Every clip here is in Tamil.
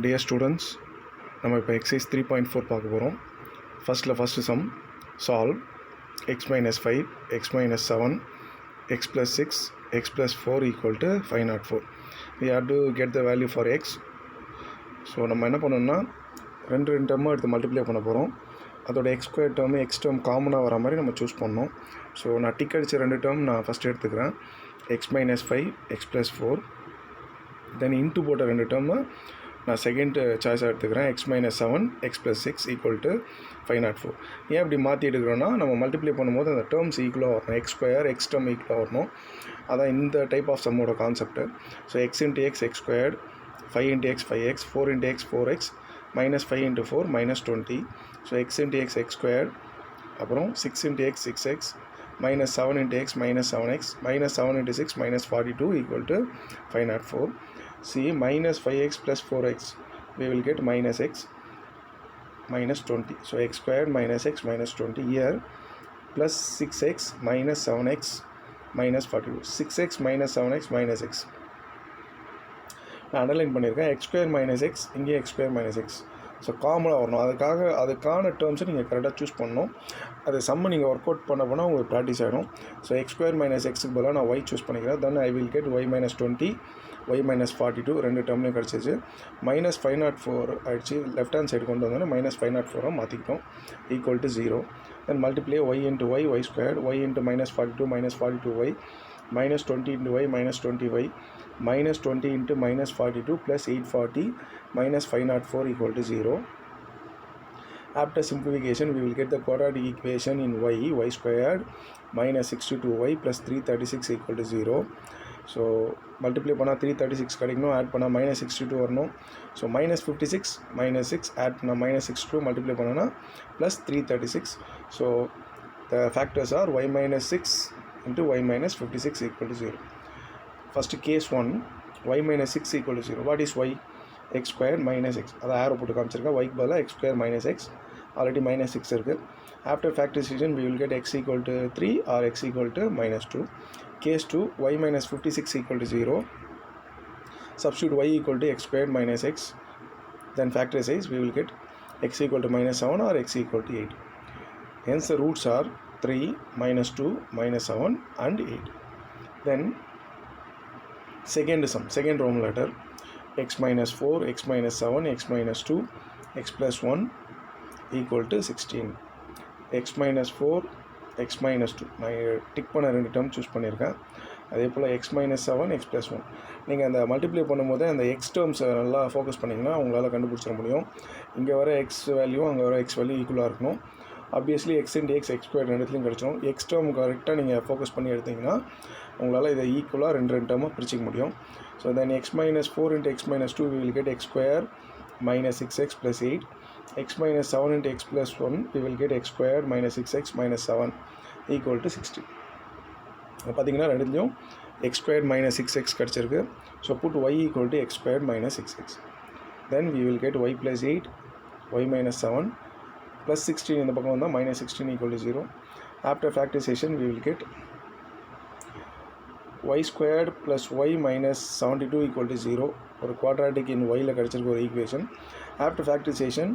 Dear students, நம்ம இப்போ எக்ஸசைஸ் 3.4 பார்க்க போகிறோம். First some solve x minus 5, x minus 7, x plus 6, x plus 4 equal to 504. We have to get the value for x. So நம்ம என்ன பண்ணணும்னா ரெண்டு டேர்மும் எடுத்து மல்டிப்ளை பண்ண போகிறோம். அதோட X square term X term காமனாக வர மாதிரி நம்ம சூஸ் பண்ணோம். ஸோ நான் டிக் அடித்த ரெண்டு டேர்ம் நான் ஃபஸ்ட்டு எடுத்துக்கிறேன். x minus 5, x plus 4. தென் இன்ட்டு போட்ட ரெண்டு டேர்மு நான் செகண்ட் சாய்ஸாக எடுத்துக்கிறேன். x minus 7, x plus 6 equal to 504. ஏன் இப்படி மாற்றி எடுக்கிறோன்னா நம்ம மல்டிப்ளை பண்ணும்போது அந்த டேர்ம்ஸ் ஈக்குவலாக வரணும். எக்ஸ் ஸ்கொயர் எக்ஸ் டேர்ம் ஈக்குவலாக வரணும். அதான் இந்த டைப் ஆஃப் சம்மோட concept. So x into x x squared, 5 into x 5x, 4 into x 4x, minus 5 into 4 minus 20. So x into x x squared, அப்புறம் 6 into x 6x, minus 7 into x minus 7x, minus 7 into 6 minus 42 equal to 504. See, minus 5x plus 4x, we will get minus x minus 20. So x squared minus x minus 20 here, plus 6x minus 7x minus 42. 6x minus 7x minus x. நான் அண்டர்லைன் பண்ணியிருக்கேன். எக்ஸ் ஸ்கொயர் மைனஸ் எக்ஸ், இங்கே X square minus X. So காமனாக வரணும். அதுக்கான டேர்ம்ஸை நீங்கள் கரெக்டாக சூஸ் பண்ணணும். அது சம்ம நீங்கள் ஒர்க் அவுட் பண்ண போனால் உங்களுக்கு ப்ராக்டிஸ் ஆகிடும். ஸோ எக்ஸ் ஸ்கொயர் மைனஸ் எக்ஸுக்கு பதிலாக நான் ஒய் சூஸ் பண்ணிக்கிறேன். Then I will get y minus 20, y minus 42 ரெண்டு டேர்ம்லையும் கிடச்சிச்சு. மைனஸ் 504 ஆகிடுச்சு. லெஃப்ட் ஹேண்ட் சைடு கொண்டு வந்தோன்னே மைனஸ் 504 மாற்றிக்கிட்டோம். Equal to 0. Then multiply y into y, y squared, y into minus 42 minus 42y, minus 20 into y minus 20y, minus 20 into minus 42 plus 840 minus 504 equal to 0. After simplification, we will get the quadratic equation in y squared minus 62y plus 336 equal to 0. So multiply பண்ணா 336 கிடைக்கணும், add பண்ணா minus 62 வரணும். So minus 56 minus 6 add பண்ணா minus 62, multiply பண்ணனா plus 336. So the factors are y minus 6 into y minus 56 equal to 0. First case 1, y minus 6 equal to 0. What is y? X squared minus x. அது arrow போட்டு காமிச்சிருக்கேன். y க்கு பதிலாக x squared minus x. Already minus 6 இருக்கு. After factorization, we will get x equal to 3 or x equal to minus 2. Case 2, y minus 56 equal to 0. Substitute y equal to x squared minus x. Then factorize, we will get x equal to minus 7 or x equal to 8. Hence the roots are 3, minus 2, minus 7 and 8. Then second sum, second Roman letter, x minus 4, x minus 7, x minus 2, x plus 1 equal to 16. x minus 4, x minus 2. நான் டிக் பண்ண ரெண்டு டேர்ம் சூஸ் பண்ணியிருக்கேன். அதே போல் x minus 7, x plus 1. நீங்கள் அந்த மல்டிப்ளை பண்ணும்போது அந்த எக்ஸ் டேர்ம்ஸை நல்லா ஃபோக்கஸ் பண்ணிங்கன்னா உங்களால் கண்டுபிடிச்சிட முடியும். இங்கே வர எக்ஸ் வேல்யூ அங்கே வர எக்ஸ் வேல்யூ ஈக்குவலாக இருக்கணும். Obviously x into x x square ரெண்டுத்துலையும் கிடச்சிடும். எக்ஸ் டேர்ம் கரெக்டாக நீங்கள் ஃபோக்கஸ் பண்ணி எடுத்திங்கன்னா உங்களால் இதை ஈக்குவலாக ரெண்டு டேர்மாக பிரிச்சிக்க முடியும். So then X minus 4 into X minus 2 we will get x square minus 6x plus 8. x minus 7 into x plus 1 we will get x square minus 6x minus 7 equal to 60. பார்த்தீங்கன்னா ரெண்டுலையும் x square minus 6x கிடச்சிருக்கு. So put y equal to x square minus 6x. Then we will get y plus 8, y minus 7 plus 16 இந்த பக்கம் வந்தால் minus 16 equal to 0. After factorization, we will get y squared plus y minus 72 equal to 0. ஒரு quadratic in yல கிடச்சிருக்கு ஒரு equation. After factorization,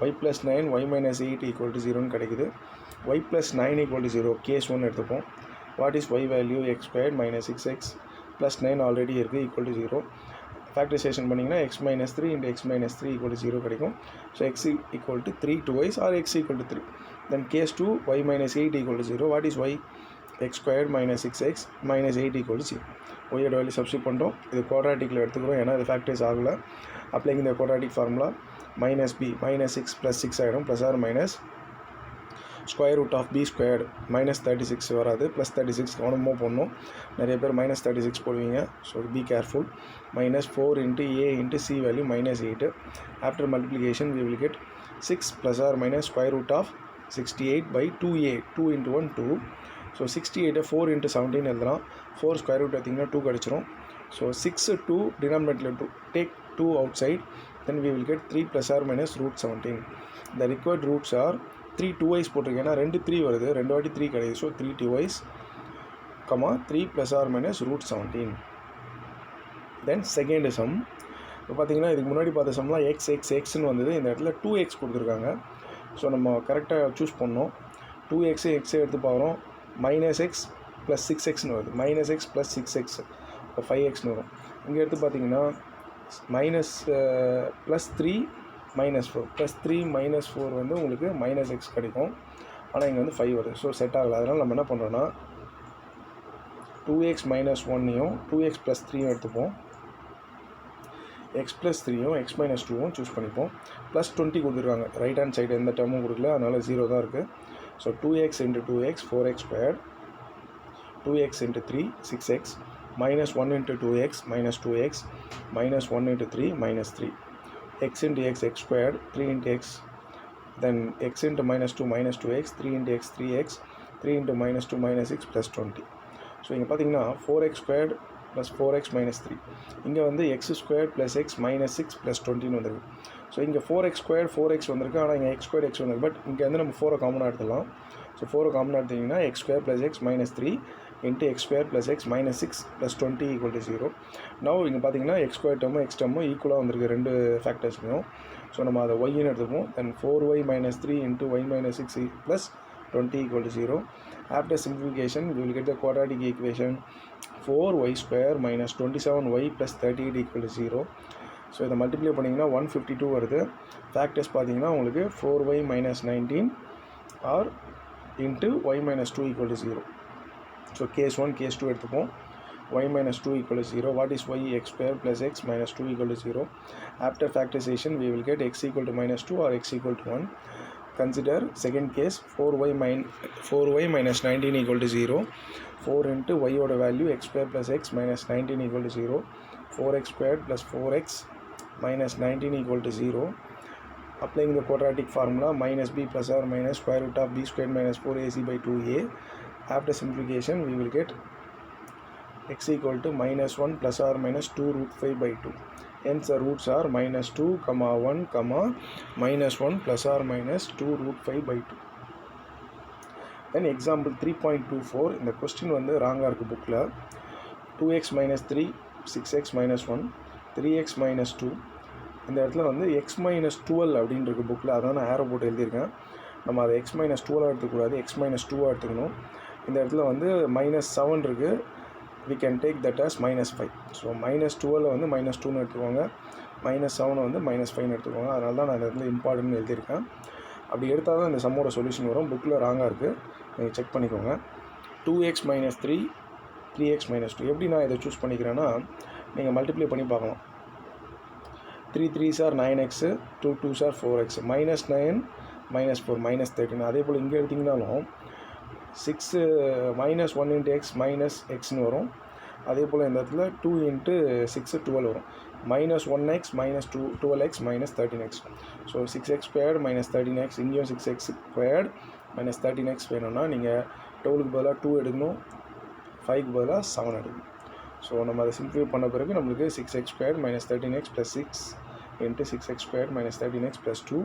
y plus 9, y minus 8 equal to 0 கிடைக்குது. y plus 9 equal to 0, case 1 எடுத்துப்போம். What is y value? x squared minus 6x plus 9 already இருக்குது, equal to 0. ஃபேக்டரைசேஷன் பண்ணிங்கன்னா x minus 3 into x minus 3 equal to 0 கிடைக்கும். So x equal to 3 twice or x equal to 3. Then case 2, y minus 8 equal to 0. What is y? x squared minus 6x minus 8 equal to 0. y ஓட வேல்யூ சப்ஸ்டிட் பண்ணுறோம். இது குவாட்ராட்டிக்கில் எடுத்துக்கிறோம், ஏன்னா இது ஃபேக்டரைஸ் ஆகலை. அப்ளைங் இந்த quadratic formula minus b minus 6 plus 6 ஆகிடும். Plus or minus square root of b squared minus 36 வராது, ப்ளஸ் 36 கவனமாக போடணும். நிறைய பேர் மைனஸ் 36 போடுவீங்க. So be careful. minus 4 into a into c value minus 8. After multiplication, we will get 6 plus or minus square root of 68 by 2a. 2 into 1, 2. So 68 4 into 17 எழுதலாம். 4 square root எடுத்திங்கன்னா 2 கிடச்சிரும். So 6 2 denominator 2. Take 2 outside. Then we will get 3 plus or minus root 17. The required roots are 3 2y's போட்டிருக்கேன். ஏன்னா 2 3 வருது, 2 வாட்டி 3 கிடையாது. So 3 2y's, 3 plus or minus root 17. Then second sum, இப்போ பார்த்தீங்கன்னா இதுக்கு முன்னாடி பார்த்த சம்லாம் எக்ஸ் எக்ஸ் எக்ஸ்னு வந்தது, இந்த இடத்துல 2x கொடுத்துருக்காங்க. ஸோ நம்ம கரெக்டாக சூஸ் பண்ணோம். 2x எக்ஸே எடுத்து பார்க்குறோம். -x + 6xன்னு வருது. -x + 6x இப்போ 5xன்னு வரும். இங்கே எடுத்து பார்த்தீங்கன்னா +3 -4 +3 -4 வந்து உங்களுக்கு -x கிடைக்கும். ஆனால் இங்கே வந்து 5 வருது. ஸோ செட் ஆகலை. அதனால் நம்ம என்ன பண்ணுறோன்னா 2x - 1ஐயும் 2x + 3யும் எடுத்துப்போம். x + 3யும் x - 2வும் சூஸ் பண்ணிப்போம். +20 கொடுத்துருக்காங்க. ரைட் ஹேண்ட் சைடு எந்த டேர்மும் கொடுக்கல, அதனால் 0 தான் இருக்குது. So 2x × 2x 4x², 2x × 3 6x, -1 × 2x -2x, -1 × 3 -3, x × x x², 3 × x, then x × -2 -2x, 3 × x 3x, 3 × -2 -6 +20. So இங்கே பார்த்தீங்கன்னா 4x² + 4x - 3, இங்கே வந்து x² + x -6 +20ன்னு வந்திருக்கு. ஸோ இங்கே 4x² 4x வந்திருக்கு, ஆனால் இங்கே x² x வந்திருக்கு. பட் இங்கே வந்து நம்ம 4 காமனாக எடுத்துக்கலாம். ஸோ 4 காமனாக எடுத்திங்கன்னா x² + x -3 × x² + x -6 +20 = 0. Now இங்கே பார்த்தீங்கன்னா x² டேர்மும் x டேர்மும் ஈக்குவலாக வந்திருக்கு ரெண்டு ஃபேக்டர்ஸ்லையும். ஸோ நம்ம அதை yன்னு எடுத்துப்போம். தென் 4y - 3 × y - 6 +20 = 0. After simplification, we will get the quadratic equation 4y² - 27y + 38 = 0. So இதை மல்டிப்ளை பண்ணிங்கன்னா 152 வருது. ஃபேக்டர்ஸ் பார்த்தீங்கன்னா உங்களுக்கு 4y - 19 or × y - 2 = 0. So case 1 case 2 எடுத்துப்போம். y - 2 = 0. What is y? x² + x - 2 = 0. After factorization, we will get x = -2 or x = 1. Consider second case 4y - 19 = 0. 4 × y ஓட value x² + x - 19 = 0. 4x² + 4x - 19 = 0. Applying the quadratic formula -b + or - square root of b² - 4ac/2a. After simplification, we will get x = -1 + or -2√5/2. Hence the roots are -2, 1, -1 + or -2√5/2. Then example 3.24, இந்த question வந்து ராங்காக இருக்குது புக்கில். 2x - 3 6x - 1 3x - 2, இந்த இடத்துல வந்து x - 12 அப்படின்னு இருக்குது புக்கில். அதான் நான் ஏரோ போட்டு எழுதியிருக்கேன். நம்ம அதை x - 12 எடுத்துக்கூடாது, x - 2 எடுத்துக்கணும். இந்த இடத்துல வந்து -7 இருக்குது. we can take that as -5. So -12 வந்து -2ன்னு எடுத்துக்கோங்க, -7 வந்து -5ன்னு எடுத்துக்கோங்க. அதனால தான் நான் இந்த இடத்துல இம்பார்ட்டன்ட்னு எழுதியிருக்கேன். அப்படி எடுத்தால் தான் இந்த சம்மோட சொல்யூஷன் வரும். புக்கில் ராங்காக இருக்குது, நீங்கள் செக் பண்ணிக்கோங்க. 2x - 3 3x - 2. எப்படி நான் இதை சூஸ் பண்ணிக்கிறேன்னா, நீங்கள் மல்டிப்ளை பண்ணி பார்க்கலாம். 3 3s are 9x, 2 2s are 4x, -9 -4 -13. அதே போல் இங்கே எடுத்திங்கனாலும் 6 -1 × x -xன்னு வரும். அதே போல் இந்த இடத்துல 2 × 6 12 வரும். -1x - 12x -13x. So 6x² - 13x, இங்கேயும் 6x² - 13x வேணும்னா நீங்கள் 12க்கு பதிலாக 2 எடுக்கணும், 5க்கு பதிலாக 7 எடுக்கணும். ஸோ நம்ம அதை சிம்பிளிஃபை பண்ண பிறகு நம்மளுக்கு 6x² - 13x + 6 × 6x² - 13x + 2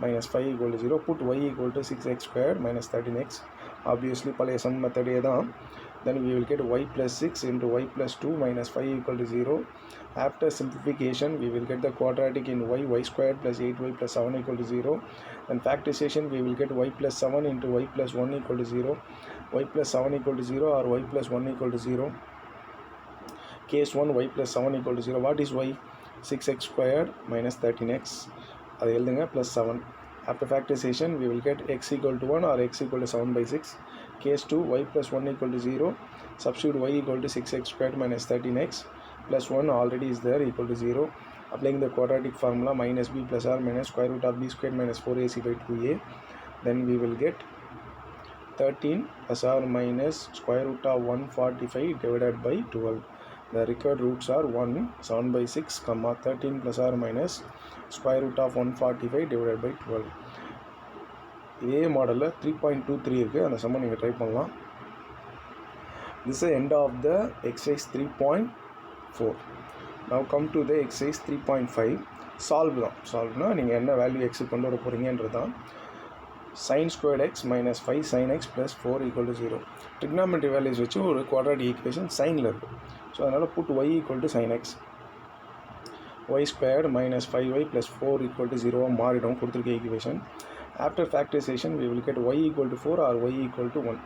-5 = 0. Put y = 6x² - 13x. Obviously பழைய சம் மெத்தடே தான். Then we will get y + 6 × y + 2 -5 = 0. After simplification, we will get the quadratic in y, y² + 8y + 7 = 0. Then factorization, we will get y + 7 × y + 1 = 0. y + 7 = 0 or y + 1 = 0. Case 1, y + 7 = 0. What is y? 6x² - 13x. அதை எழுதுங்க, +7. After factorization, we will get x = 1 or x = 7/6. Case 2, y + 1 = 0. Substitute y = 6x² - 13x + 1 already is there = 0. Applying the quadratic formula -b + or - square root of b² - 4ac/2a. Then we will get 13 + or - square root of 145 divided by 12. The required roots are 1, 7/6, 13 + or - square root of 145 divided by 12. இதே மாடலில் 3.23 இருக்குது, அந்த சம்ம நீங்கள் ட்ரை பண்ணலாம். This is the end of the exercise 3.4. Now come to the exercise 3.5. Solve தான். சால்வ்னா நீங்கள் என்ன வேல்யூ எக்ஸுக்கு கொண்டு வர போகிறீங்கன்றது தான். sin squared x - 5 sin x + 4 = 0. Trigonometry values வச்சு ஒரு quadratic equation சைனில் இருக்குது. ஸோ அதனால் put y = sin x. Y squared minus 5y plus 4 equal to 0 மாறிடும் கொடுத்துருக்க equation. After factorisation we will get y equal to 4 or y equal to 1.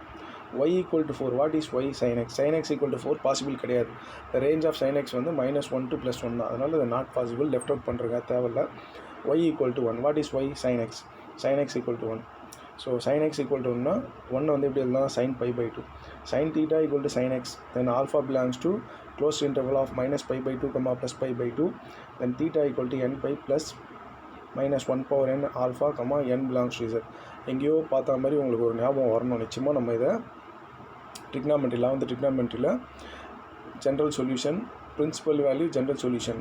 y equal to 4, what is y sin x? sin x equal to 4 possible கிடையாது. the range of sin x வந்து -1 to +1 தான். அதனால் அது நாட் பாசிபிள், லெஃப்ட் அவுட் பண்ணுறங்க தேவையில்ல. y equal to 1, what is y sin x? sin x equal to 1. So sin x equal to 1னா 1 வந்து எப்படி எழுதலாம், sin pi by 2. sin theta equal to sin x, then alpha belongs to closed interval of minus pi by 2 comma plus pi by 2, then theta equal to n pi plus minus 1 power n alpha comma n belongs to z. எங்கேயோ பார்த்த மாதிரி உங்களுக்கு ஒரு ஞாபகம் வரணும். நிச்சயமாக நம்ம இதை ட்ரிக்னாமெண்ட்ரியில் general solution, principal value, general solution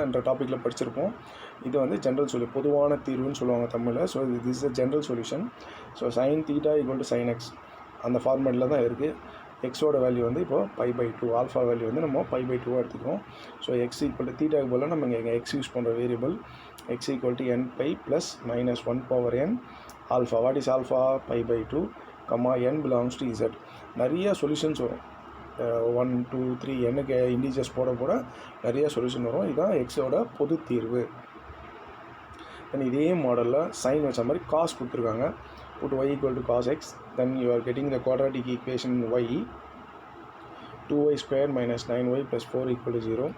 என்ற டாப்பிக்கில் படிச்சிருப்போம். இது வந்து ஜென்ரல் பொதுவான தீர்வுன்னு சொல்லுவாங்க தமிழில். So this is a general solution. So sin theta equal to sin x அந்த ஃபார்மேட்டில் தான் இருக்குது. எக்ஸோட வேல்யூ வந்து இப்போ π/2, ஆல்ஃபா வேல்யூ வந்து நம்ம π/2 எடுத்துக்கிறோம். ஸோ எக்ஸ் ஈக்குவல் டு தீட்டாக்கு போல் நம்ம இங்கே எக்ஸ் யூஸ் பண்ணுற variable x equal to n pi plus minus 1 power n alpha. What is alpha? π/2 comma n belongs to z. நிறைய சொல்யூஷன்ஸ் வரும். 1 2 3 எனக்கு இண்டிஜர்ஸ் போட நிறைய சொல்யூஷன் வரும். இதுதான் எக்ஸோட பொது தீர்வு. தென் இதே மாடலில் சைன் வச்ச மாதிரி காஸ் கொடுத்துருக்காங்க. put y equal to cos x, then you are getting the quadratic equation y 2y squared minus 9y plus 4 equal to 0.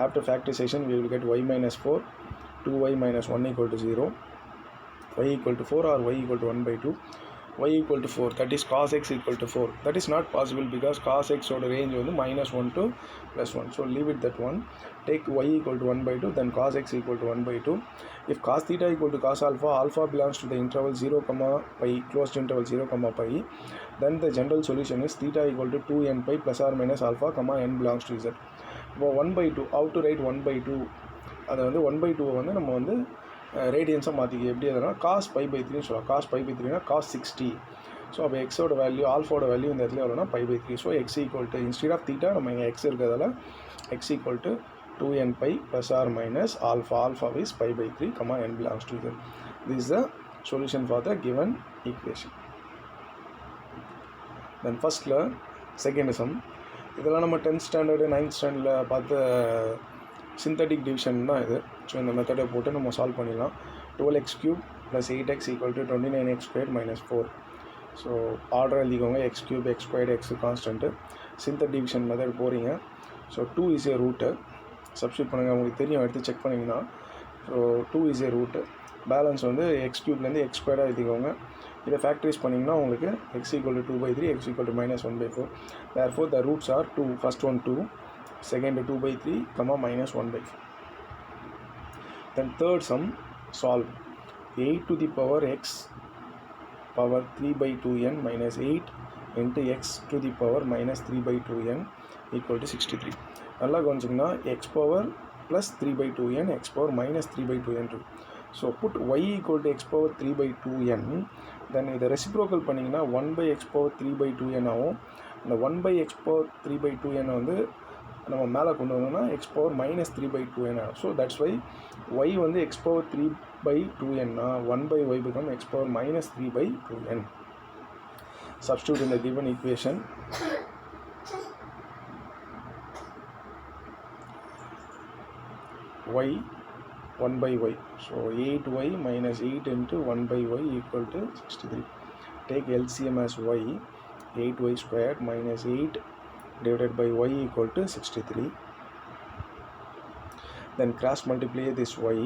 After factorization we will get y minus 4, 2y minus 1 equal to 0, y equal to 4 or y equal to 1/2, y equal to 4, that is cos x equal to 4. That is not possible because cos x oda range வந்து -1 to +1. So leave it that one. Take y equal to 1/2, then cos x equal to 1/2. If cos theta equal to cos alpha, alpha belongs to the interval 0, pi, closed interval 0, pi, then the general solution is theta equal to 2n pi plus or minus alpha, n belongs to z. இப்போ 1/2, how to write 1/2? அதை வந்து 1/2 வந்து நம்ம வந்து ரேடியன்ஸாக மாற்றிக்க எப்படி எதுனா காஸ் π/3 சொல்லலாம். Cos π/3னா cos 60. ஸோ அப்போ எக்ஸோட வேல்யூ, ஆல்ஃபாவோட வேல்யூ இந்த இடத்துல எவ்வளோனா π/3. So x equal to instead of theta நம்ம இங்கே எக்ஸ் இருக்கிறதால x equal to 2n pi plus or minus alpha. Alpha is π/3, n belongs to z. This is the solution for the given equation. Then first second sum. இதெல்லாம் நம்ம 10th standard 9th standardல பார்த்த சிந்தட்டிக் டிவிஷன் தான் இது. ஸோ இந்த மெத்தடை போட்டு நம்ம சால்வ் பண்ணிடலாம். 12x³ + 8x = 29x² - 4. So order எழுதிக்கோங்க. x³ x² x constant. Synthetic division method போகிறீங்க. So 2 is a root. Substitute பண்ணுங்கள், உங்களுக்கு தெரியும், எடுத்து செக் பண்ணிங்கன்னா. So 2 is a root. Balance வந்து x³ x² எழுதிக்கோங்க. இதை ஃபேக்டரைஸ் பண்ணிங்கன்னா உங்களுக்கு x = 2/3, x = -1/4. Therefore the roots are 2. First one 2, second 2/3, -1/4. Then third sum, solve 8 to the power x power 3/2n minus 8 into x to the power -3/2n equal to 63. நல்லா கவனிச்சிங்கன்னா x power plus 3/2n, x power -3/2n. So put y equal to x power 3/2n. then இதை ரெசிப்ரோக்கல் பண்ணிங்கன்னா 1/x power 3/2n ஆகும். அந்த 1/x power 3/2n வந்து நம்ம மேலே கொண்டு வந்தோம்னா x power -3/2n ஆகும். ஸோ தட்ஸ் வை y வந்து x power 3/2n-னா 1/y become x power -3/2n. Substitute in the given equation. y 1/y. So 8y minus 8 into 1/y equal to 63. Take LCM as y. 8y squared minus 8 divided by y equal to 63. Then cross multiply this y.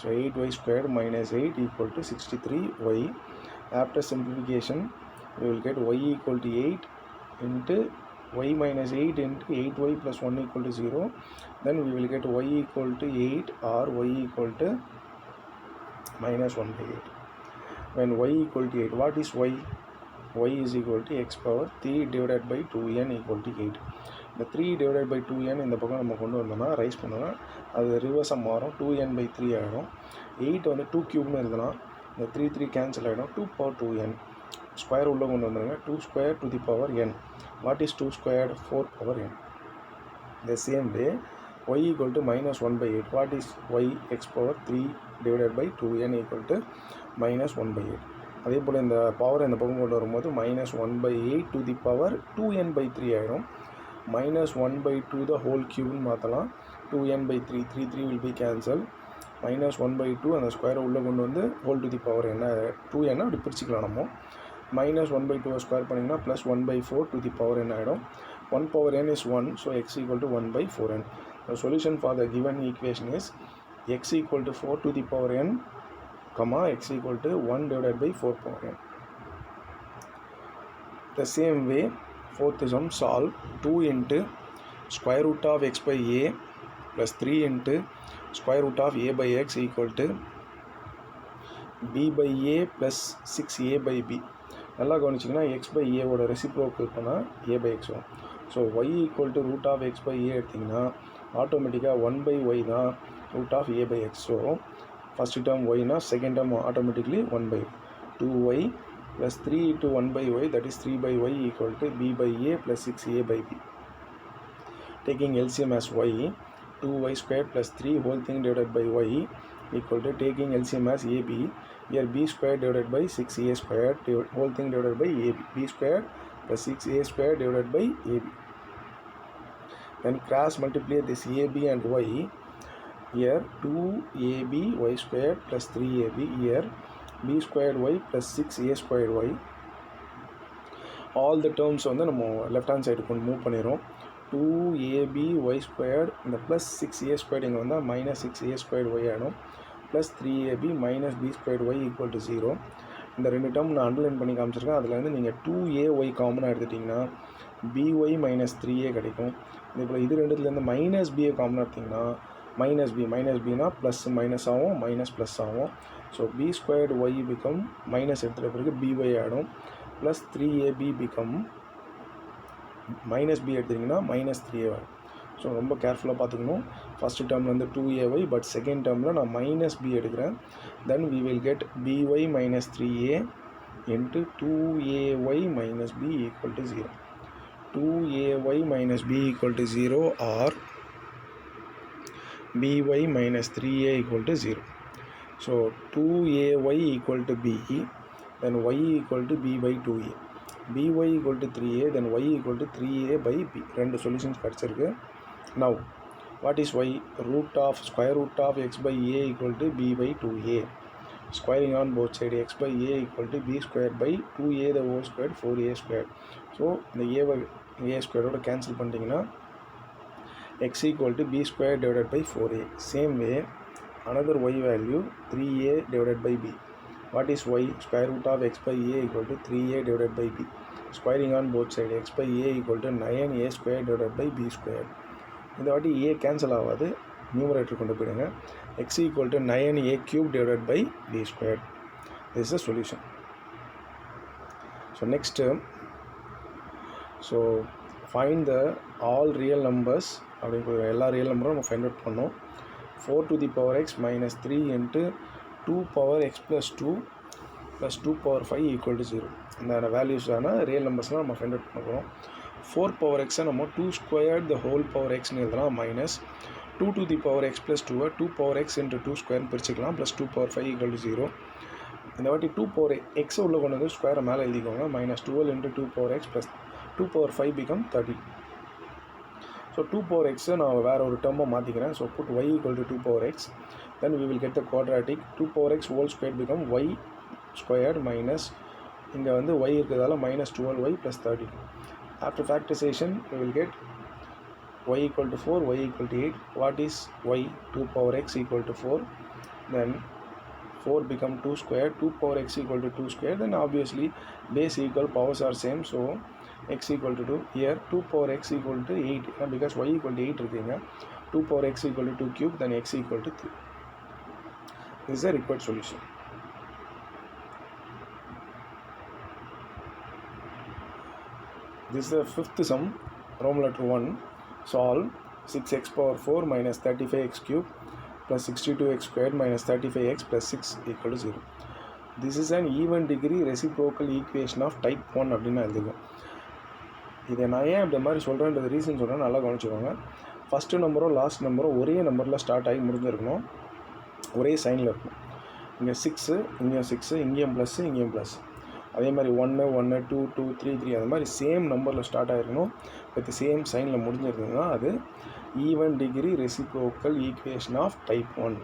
So 8y squared minus 8 equal to 63y. After simplification we will get y equal to 8 into y minus 8 into 8y plus 1 equal to 0. Then we will get y equal to 8 or y equal to -1/8. When y equal to 8, what is y? y is equal to x power 3 divided by 2n equal to 8. இந்த 3 divided by 2n இந்த பக்கம் நம்ம கொண்டு வந்தோம்னா ரைஸ் பண்ணோம்னா அது ரிவர்ஸாக மாறும். 2n/3 ஆகிடும். 8 வந்து 2³ இருந்ததுன்னா இந்த 3 கேன்சல் ஆகிடும். 2 power 2n ஸ்கொயர் உள்ளே கொண்டு வந்துடுங்க. 2 square to the power n. What is 2 squared? 4 power n. The same way y equal to -1/8. What is y? X power 3 divided by 2n equal to -1/8. அதே போல் இந்த பவர் இந்த பக்கம் கொண்டு வரும்போது -1/8 to the power 2n/3 ஆகிடும். -1/2 the whole cubeன்னு மாற்றலாம். 2n/3 3 will be cancel -1/2 அந்த ஸ்கொயரை உள்ளே கொண்டு வந்து ஹோல் டு தி பவர் என்ன 2n அப்படி பிரிச்சுக்கலாம் நம்ம -1/2 ஸ்கொயர் பண்ணிங்கன்னா +1/4 டு தி பவர் என்ன ஆகிடும் 1 power n is 1 so x equal to 1/4n. The solution for the given equation is x equal to 4 to the power n comma x equal to 1 divided by 4 power n. The same way fourth sum solve 2 into square root of x by a plus 3 into square root of a by x equal to b by a plus 6a by b. நல்லா கவனிச்சிங்கன்னா x by a ஓட ரெசிப்ரோக்கல் பண்ணால் a by x வரும். So y equal to root of x by a எடுத்திங்கன்னா ஆட்டோமேட்டிக்காக 1/y தான் root of a by x. So first term yனா second term automatically 1/y 2y plus 3 into 1/y that is 3/y equal to b by a plus 6a by b. Taking LCM as y 2y squared plus 3 whole thing divided by y equal to taking LCM as ab here b squared divided by 6a squared whole thing divided by ab b squared plus 6a squared divided by ab. Then cross multiply this ab and y here 2ab y squared plus 3ab here b squared y plus 6a squared y. All the terms வந்து நம்ம left hand side கொண்டு மூவ் பண்ணிடுறோம் 2ab y squared இந்த plus 6a squared இங்கே வந்தால் minus 6a squared y ஆகிடும் plus 3ab minus b squared y equal to 0. இந்த ரெண்டு டேர்ம் நான் அண்டர்லைன் பண்ணி காமிச்சிருக்கேன். அதில் வந்து நீங்கள் 2ay காமனாக எடுத்துட்டிங்கன்னா by minus 3a கிடைக்கும். இதே போல் இது ரெண்டுத்துலேருந்து மைனஸ் பிஏ காமனாக எடுத்திங்கன்னா மைனஸ் பினா ப்ளஸ் மைனஸ் ஆகும் மைனஸ் ப்ளஸ் ஆகும். So b squared y become minus எடுத்துகிட்ட பிறகு by ஆகிடும் plus 3ab become minus b எடுத்திங்கன்னா மைனஸ் 3a ஆகும். ஸோ ரொம்ப கேர்ஃபுல்லாக பார்த்துக்கணும். ஃபஸ்ட்டு டேர்மில் வந்து 2ay பட் செகண்ட் டேர்மில் நான் மைனஸ் b எடுக்கிறேன். தென் we will get by minus 3a into 2ay minus b equal to 0. 2ay minus b equal to 0 or by minus 3a equal to 0. So 2ay equal to b then y equal to b by 2a. by equal to 3a then y equal to 3a by b. ரெண்டு சொல்யூஷன்ஸ் கிடச்சிருக்கு. Now what is y? Square root of x by a equal to b by 2a. Squaring on both sides x by a equal to b squared by 2a the whole squared 4a squared. So இந்த a squared ஓட கேன்சல் பண்ணிட்டீங்கன்னா x equal to b squared divided by 4a. Same way another y value 3a divided by b. What is y? Square root of x by a equal to 3a divided by b. Squaring on both sides x by a equal to 9a squared divided by b squared. இந்த வாட்டி a கேன்சல் ஆகாது, நியூமரேட்டர் கொண்டு போயிடுங்க. x equal to 9a cube divided by b squared. This is the solution. So next so find the all real numbers அப்படிங்கிற எல்லா ரியல் நம்பரும் நம்ம ஃபைண்ட் அவுட் பண்ணோம். 4 to the power x minus 3 into 2 power x plus 2 plus 2 power 5 equal to 0. இந்த வேல்யூஸான ரியல் நம்பர்ஸ்லாம் நம்ம ஃபைண்ட் அவுட் பண்ண போகிறோம். 4 power x நம்ம 2 squared the whole power x எழுதலாம் minus 2 to the power x plus 2 2 power x into 2 square பிரிச்சுக்கலாம் plus 2 power 5 equal to 0. இந்த வாட்டி 2 power x உள்ள கொண்டு வந்து ஸ்கொயரை மேலே எழுதிக்கோங்க minus 12 into 2 power x plus 2 power 5 become 30. So 2 power x நான் வேறு ஒரு டேர்மாக மாற்றிக்கிறேன். So put y equal to 2 power x then we will get the quadratic 2 power x whole squared become y squared minus இங்கே வந்து y இருக்கிறதால minus 12y plus 30. After factorization we will get y equal to 4 y equal to 8. What is y? 2 power x equal to 4 then 4 become 2 squared 2 power x equal to 2 squared then obviously base equal powers are same so x equal to 2 here 2 power x equal to 8 because y equal to 8 இருக்குங்க 2 power x equal to 2 cube then x equal to 3. This is the required solution. This is the fifth sum Roman letter 1. Solve 6x power 4 minus 35x cube plus 62x squared minus 35x plus 6 equal to 0. This is an even degree reciprocal equation of type 1 அப்படின்னு எழுதுங்க. இதை நான் ஏன் இந்த மாதிரி சொல்கிறேன்றது ரீசன் சொல்கிறேன், நல்லா கவனிச்சுக்கோங்க. ஃபஸ்ட்டு நம்பரோ லாஸ்ட் நம்பரோ ஒரே நம்பரில் ஸ்டார்ட் ஆகி முடிஞ்சிருக்கணும், ஒரே சைனில் இருக்கணும். இங்கே 6 இங்கேயும் 6 இங்கேயும் ப்ளஸ்ஸு இங்கேயும் ப்ளஸ். அதே மாதிரி 1 1 2 2 3 3 அந்த மாதிரி சேம் நம்பரில் ஸ்டார்ட் ஆகிருக்கணும், வித் சேம் சைனில் முடிஞ்சிருந்ததுன்னா அது even degree reciprocal equation of type 1.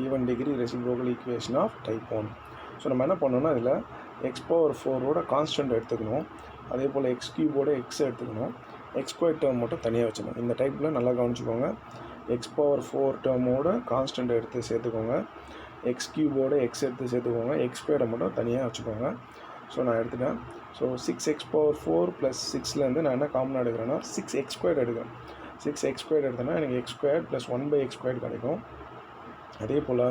Even degree reciprocal equation of type 1. So நம்ம என்ன பண்ணோம்னா இதில் எக்ஸ் பவர் 4ஓட கான்ஸ்டன்ட் எடுத்துக்கணும், அதே போல் எக்ஸ் கியூபோட எக்ஸ் எடுத்துக்கணும், எக்ஸ் ஸ்கொயர் டேர்ம் மட்டும் தனியாக வச்சுக்கணும். இந்த டைப்பில் நல்லா கவனிச்சுக்கோங்க. எக்ஸ் பவர் 4 டேர்மோட கான்ஸ்டன்ட் எடுத்து சேர்த்துக்கோங்க, எக்ஸ் கியூபோட எக்ஸ் எடுத்து சேர்த்துக்கோங்க, எக்ஸ் ஸ்கொயரை மட்டும் தனியாக வச்சுக்கோங்க. ஸோ நான் எடுத்துட்டேன். ஸோ 6x பவர் 4 ப்ளஸ் 6லேருந்து நான் என்ன காமனாக எடுக்கிறேன்னா 6x ஸ்கொயர் எடுக்கிறேன். 6x ஸ்கொயர் எடுத்தேன்னா எனக்கு X square plus 1/x square கிடைக்கும். அதே போல்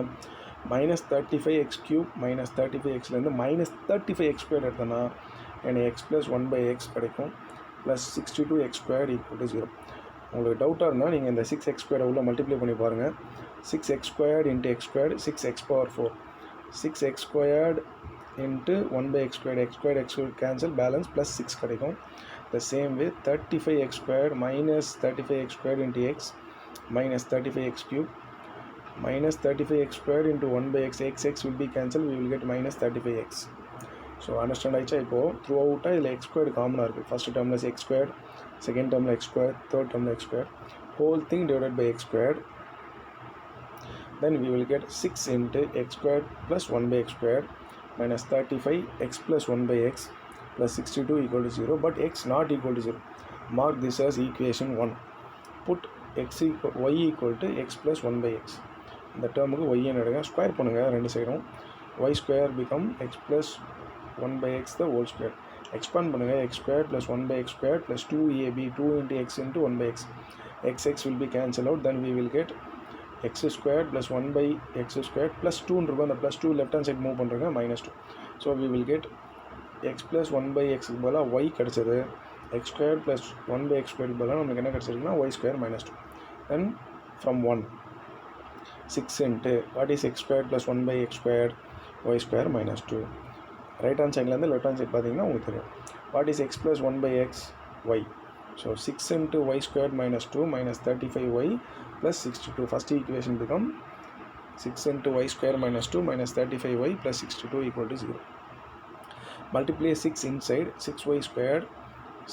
-35x கியூப் -35xலேருந்து -35x ஸ்கொயர் எடுத்தேன்னா எனக்கு x ப்ளஸ் 1/x கிடைக்கும், plus 62x square equal to 0. உங்களுக்கு டவுட்டாக இருந்தால் நீங்கள் இந்த 6x ஸ்கொயரை உள்ள மல்டிப்ளை பண்ணி பாருங்கள். 6x squared into x squared 6x power 4, 6x squared into 1/x squared, x squared cancel, balance plus 6 கிடைக்கும். The same way 35x squared -35x squared into x -35x cube -35x squared into 1/x, x will be cancelled, we will get -35x. So understand ஆயிடுச்சா? இப்போது த்ரூ அவுட்டாக இதில் எக்ஸ் ஸ்கொயர்டு காமனாக இருக்குது. ஃபஸ்ட் டேர்மில் எக்ஸ் ஸ்கொயர்டு, செகண்ட் டேர்மில் எக்ஸ் ஸ்கொயர், தேர்ட் டேர்மில் x square, whole thing divided by x squared. Then we will get 6 into x squared plus 1/x squared minus 35x plus 1/x plus 62 equal to 0, but x not equal to 0. Mark this as equation 1. Put y equal to x plus 1/x. இந்த டேர்முக்கு y எடுங்க, ஸ்கொயர் பண்ணுங்கள் ரெண்டு சைடும். y square become x plus 1/x the whole square. Expand பண்ணுங்கள், x square plus 1/x square plus 2ab 2 into x into 1/x. x will be cancelled out, then we will get x squared plus 1/x squared plus 2 இருக்கும். அந்த plus 2 left hand side move பண்ணுறங்க -2. So we will get x plus 1/x பதிலாக y கிடச்சது, x squared plus 1/x squared பதிலாக நமக்கு என்ன கிடச்சிருக்குன்னா y square -2. Then from 1 6 into what is x squared plus 1/x squared, y square -2. Right hand சைட்லேருந்து லெஃப்ட் ஹேண்ட் சைட் பார்த்தீங்கன்னா உங்களுக்கு தெரியும். What is x plus 1/x, y. So 6 into y squared -2 minus 35y plus 62. First equation become 6 into y square -2 minus 35y plus 62 equal to 0. Multiply 6 inside, 6y squared,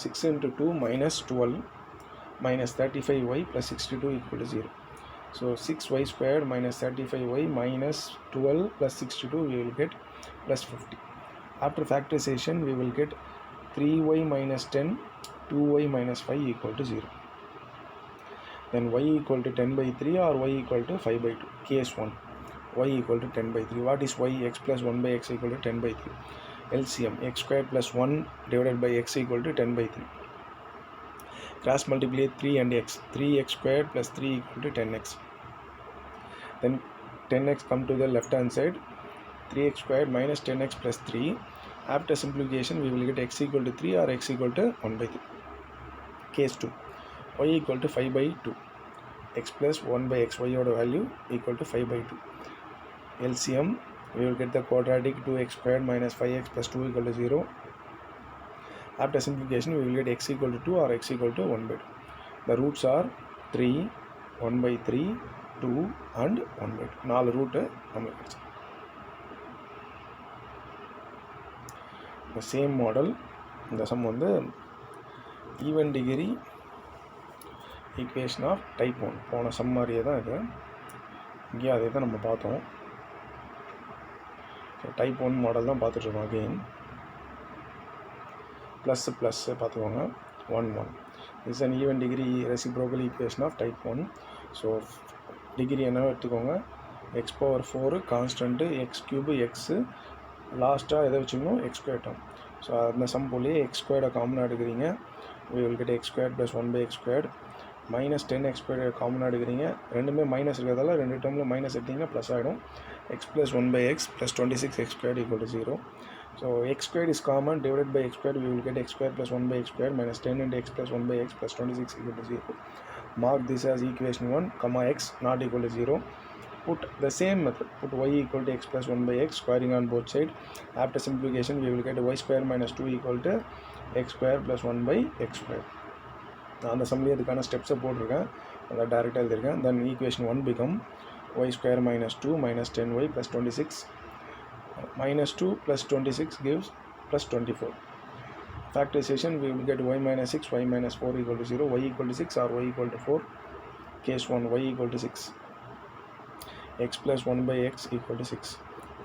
6 into 2 minus 12 minus 35y plus 62 equal to 0. So 6y squared minus 35y minus 12 plus 62 we will get plus 50. After factorization we will get 3y minus 10, 2y minus 5 equal to 0. Then y equal to 10/3 or y equal to 5/2. Case 1, y equal to 10/3. What is y? X plus 1/x equal to 10/3. LCM, x squared plus 1 divided by x equal to 10/3. Cross multiply 3 and x. 3x squared plus 3 equal to 10x. Then 10x come to the left hand side. 3x squared minus 10x plus 3. After simplification we will get x equal to 3 or x equal to 1/3. Case 2, y equal to 5/2. X plus 1/x, y order value equal to 5/2. LCM, we will get the quadratic 2x squared minus 5x plus 2 equal to 0. After simplification we will get x equal to 2 or x equal to 1/2. The roots are 3, 1/3, 2 and 1/2. 4 root நம்மளுக்கு கிடச்சி. இந்த சேம் மாடல், இந்த சம் வந்து even degree equation of type 1. போன சம் மாதிரியே தான் இது, இங்கேயும் அதே தான் நம்ம பார்த்தோம். டைப் 1 மாடல் தான் பார்த்துட்ருக்கோம். அகெயின் ப்ளஸ்ஸு பார்த்துக்கோங்க. 1 1 is an even degree reciprocal equation of type 1. So degree என்ன எடுத்துக்கோங்க, x power 4 constant, x cube x, லாஸ்ட்டாக எதை வச்சுக்கணும், எக்ஸ் ஸ்கொயர் டேர்ம். ஸோ அந்த சம் போலேயே எக்ஸ் ஸ்கொயர்டை காமனாக எடுக்கிறீங்க, we will get x squared plus 1/x squared minus 10x squared காமனாக எடுக்கிறீங்க. ரெண்டுமே மைனஸ் இருக்கிறதால ரெண்டு டேர்மில் மைனஸ் எடுத்திங்கன்னா ப்ளஸ் ஆகிடும். x plus 1/x plus 26x squared equal to 0. So x squared is common, divided by x squared we will get x squared plus 1/x squared minus 10 into x plus 1/x plus 26 equal to 0. Mark this as equation 1, comma x not equal to 0. Put the same method, put y equal to x plus 1/x, squaring on both sides. After simplification we will get y square minus 2 equal to x square plus 1/x square. நான் அந்த சம்லேயே அதுக்கான ஸ்டெப்ஸை போட்டிருக்கேன், அதை டேரெக்டாக எழுதியிருக்கேன். தென் equation 1 become y square minus 2 minus 10y plus 26 minus 2 plus 26 gives plus 24. Factorization we will get y minus 6, y minus 4 equal to 0, y equal to 6 or y equal to 4. case 1 y equal to 6, x plus 1 by x equal to 6,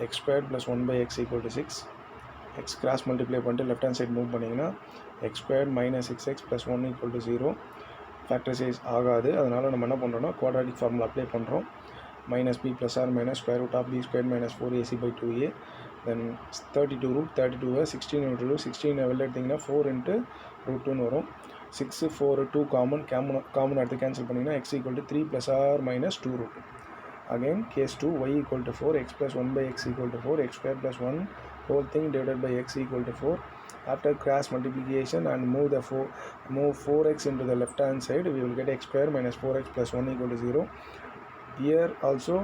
x squared plus 1 by x equal to 6, x cross multiply பண்ணிட்டு left hand side move பண்ணிங்கன்னா x squared minus 6x plus 1 equal to 0. factorize ஆகாது, அதனால் நம்ம என்ன பண்ணுறோம்னா quadratic formula அப்ளை பண்ணுறோம். minus b plus r minus square root of b squared minus 4ac by 2a. then 32 root 32 16 into 2 16 வெளில எடுத்திங்கன்னா 4 into root 2 வரும். 6 4 2 காமன் எடுத்து கேன்சல் பண்ணிங்கன்னா x equal to 3 plus r minus 2 root 2. again case 2 y equal to 4, x plus 1 by x equal to 4, x square plus 1 whole thing divided by x equal to 4. after cross multiplication and move 4x into the left hand side, we will get x square minus 4x plus 1 equal to 0. here also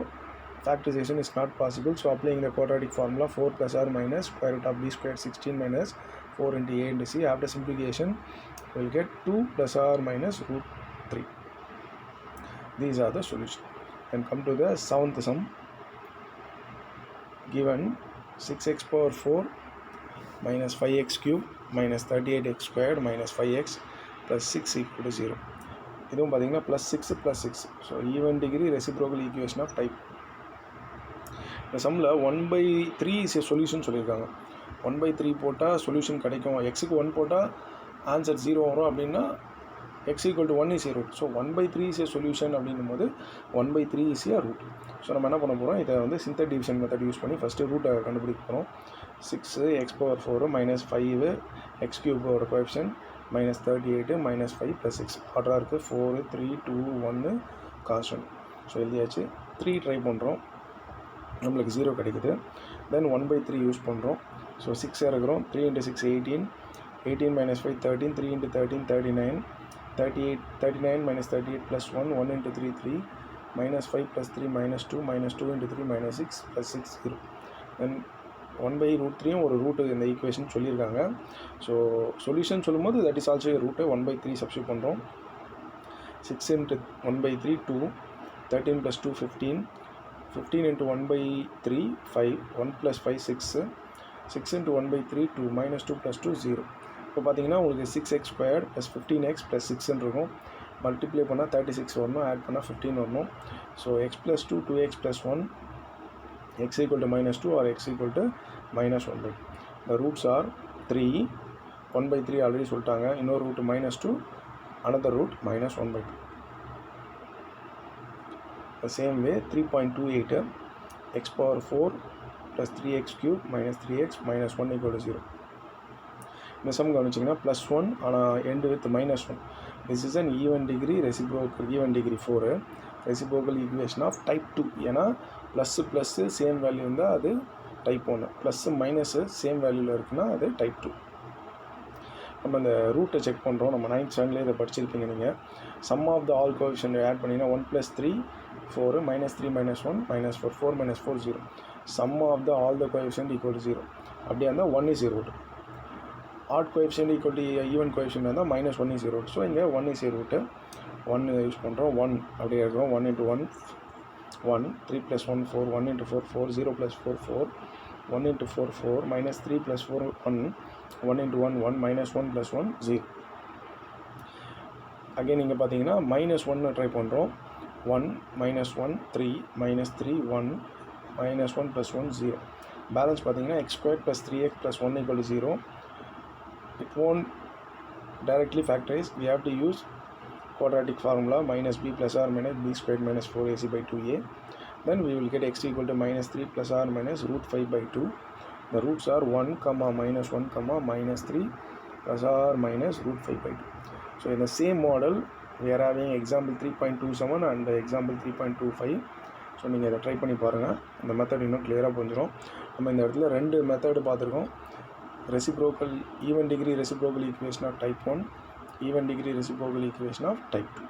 factorization is not possible, so applying the quadratic formula 4 plus r minus square root of b squared 16 minus 4 into a into c. after simplification we will get 2 plus r minus root 3. these are the solution. Then come to the seventh sum. given 6x power 4 minus 5x cube minus 38x squared minus 5x plus 6 equal to 0. இதுவும் பார்த்தீங்கன்னா plus 6 plus 6. So even degree reciprocal equation of type. இந்த சம்மில் 1/3 இஸ் ஏ சொல்யூஷன் சொல்லியிருக்காங்க. 1/3 போட்டால் சொல்யூஷன் கிடைக்கும், எக்ஸுக்கு 1 போட்டால் ஆன்சர் 0 வரும் அப்படின்னா x equal to 1 is a root. So 1/3 is a solution அப்படின்னும் போது 1/3 is a root. ஸோ நம்ம என்ன பண்ண போகிறோம், இதை வந்து சிந்தட் டிவிஷன் மெத்தட் யூஸ் பண்ணி ஃபஸ்ட்டு ரூட்டை கண்டுபிடிக்க போகிறோம். 6 x power 4 minus 5 x cube ஓட கோஎஃபிஷியன்ட் minus 38 minus 5 plus 6 ஆர்டராக இருக்குது. 4 3 2 1 கான்ஸ்டன்ட். ஸோ எழுதியாச்சு. 3 ட்ரை பண்ணுறோம், நம்மளுக்கு 0 கிடைக்குது. தென் 1/3 யூஸ் பண்ணுறோம். ஸோ 6 இருக்கிறோம். 3 into 6 18, 18 minus 5 13, 3 into 13 39, 39 minus 38 plus 1, 1 into 3 3, minus 5 plus 3 minus 2, minus 2 into 3 minus 6 plus 6 0. then 1/√3 ஒரு ரூட்டு இந்த ஈக்குவேஷன் சொல்லியிருக்காங்க. ஸோ சொல்யூஷன் சொல்லும்போது that is also root 1/3 substitute பண்ணுறோம். 6 into 1/3 2, 13 plus 2 15, 15 into 1/3 5, 1 plus 5 6, 6 into 1/3 2, minus 2 plus 2 0. இப்போ பார்த்தீங்கன்னா உங்களுக்கு 6x squared plus 15x plus 6 இருக்கும். மல்டிப்ளை பண்ணால் 36 வரணும், ஆட் பண்ணால் 15 வரணும். So x plus 2 2x plus 1, x equal to minus 2 or x equal to minus 1/2. the roots are 3, 1/3 already சொல்லிட்டாங்க. இன்னொரு root minus 2, another root minus 1/2. the same way 3.28 x power 4 plus 3x cube minus 3x minus 1 equal to 0. இந்த சம் கவனிச்சிங்கன்னா ப்ளஸ் 1 ஆனால் end with minus 1. This is an even degree reciprocal, even degree 4 reciprocal equation of type 2. ஏன்னா ++, சேம் வேல்யூ இருந்தால் அது டைப் 1, +- சேம் வேல்யூவில் இருக்குன்னா அது டைப் 2. நம்ம இந்த ரூட்டை செக் பண்ணுறோம். நம்ம 9th ஸ்டாண்டர்ட்லேயே இதை படிச்சிருப்பீங்க நீங்கள். Sum of the all coefficient add பண்ணிங்கன்னா 1 + 3 4, -3 -1 -4 4 - 4 0. Sum of the all the coefficient equal to 0. அப்படியே இருந்தால் 1 is a root. Odd coefficient equal to even coefficient இருந்தால் -1 is a root. ஸோ இங்கே 1 is a root. 1 யூஸ் பண்ணுறோம். 1 அப்படியே இருக்கிறோம். 1 into 1 1, 3 + 1 4, 1 into 4 4, 0 + 4 4, 1 into 4 4, -3 + 4 1, 1 into 1 1, -1 + 1 0. Again இங்கே பார்த்தீங்கன்னா -1 ட்ரை பண்ணுறோம். 1 -1 3, -3 1, -1 + 1 0. பேலன்ஸ் பார்த்தீங்கன்னா x squared plus 3x plus 1 equal to 0. it won't directly factorize. We have to use quadratic formula -b plus r minus b squared minus 4ac by 2a. then we will get x equal to -3 plus r minus √5 by 2. the roots are 1, -1, -3 plus r minus √5 by 2. so in the same model we are having example 3.27 and example 3.25. So நீங்கள் இதை ட்ரை பண்ணி பாருங்கள். இந்த மெத்தட் இன்னும் கிளியராக புரிஞ்சிடும். நம்ம இந்த இடத்துல 2 மெத்தடு பார்த்துருக்கோம். reciprocal, even degree reciprocal equation of type 1, even degree reciprocal equation of type 2.